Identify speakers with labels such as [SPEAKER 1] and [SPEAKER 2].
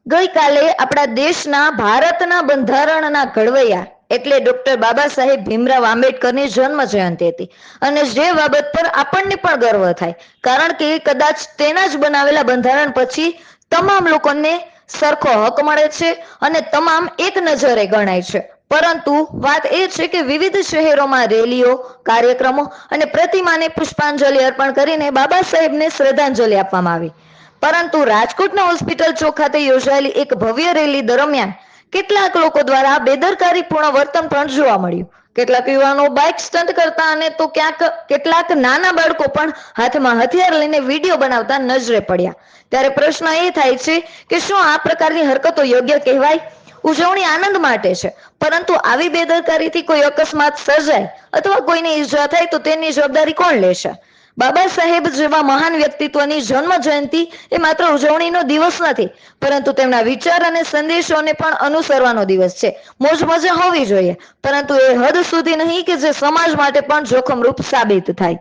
[SPEAKER 1] ગઈકાલે આપણા દેશના ભારતના બંધારણના ઘડવૈયા એટલે ડોક્ટર બાબા સાહેબ ભીમરાવ આંબેડકરની જન્મ જયંતિ હતી અને જે બાબત પર આપણને પણ ગર્વ થાય, કારણ કે કદાચ તેના જ બનાવેલા બંધારણ પછી તમામ લોકોને સરખો હક મળે છે અને તમામ એક નજરે ગણાય છે. પરંતુ વાત એ છે કે વિવિધ શહેરોમાં રેલીઓ, કાર્યક્રમો અને પ્રતિમાને પુષ્પાંજલિ અર્પણ કરીને બાબા સાહેબને શ્રદ્ધાંજલિ આપવામાં આવી. પરંતુ રાજકોટના હોસ્પિટલ ચોક ખાતે યોજાયેલી એક ભવ્ય રેલી દરમિયાન કેટલાક લોકો દ્વારા બેદરકારીપૂર્ણ વર્તન પણ જોવા મળ્યું. કેટલાક યુવાનો બાઇક સ્ટન્ટ કરતા અને તો કેટલાક નાના બાળકો પણ હાથમાં હથિયાર લઈને વિડીયો બનાવતા નજરે પડ્યા. ત્યારે પ્રશ્ન એ થાય છે કે શું આ પ્રકારની હરકતો યોગ્ય કહેવાય? ઉજવણી આનંદ માટે છે, પરંતુ આવી બેદરકારીથી કોઈ અકસ્માત સર્જાય અથવા કોઈને ઈજા થાય તો તેની જવાબદારી કોણ લેશે? બાબા સાહેબ જેવા મહાન વ્યક્તિત્વની જન્મ જયંતિ એ માત્ર ઉજવણીનો દિવસ નથી, પરંતુ તેમના વિચાર અને સંદેશોને પણ અનુસરવાનો દિવસ છે. મોજ મજા હોવી જોઈએ, પરંતુ એ હદ સુધી નહીં કે જે સમાજ માટે પણ જોખમરૂપ સાબિત થાય.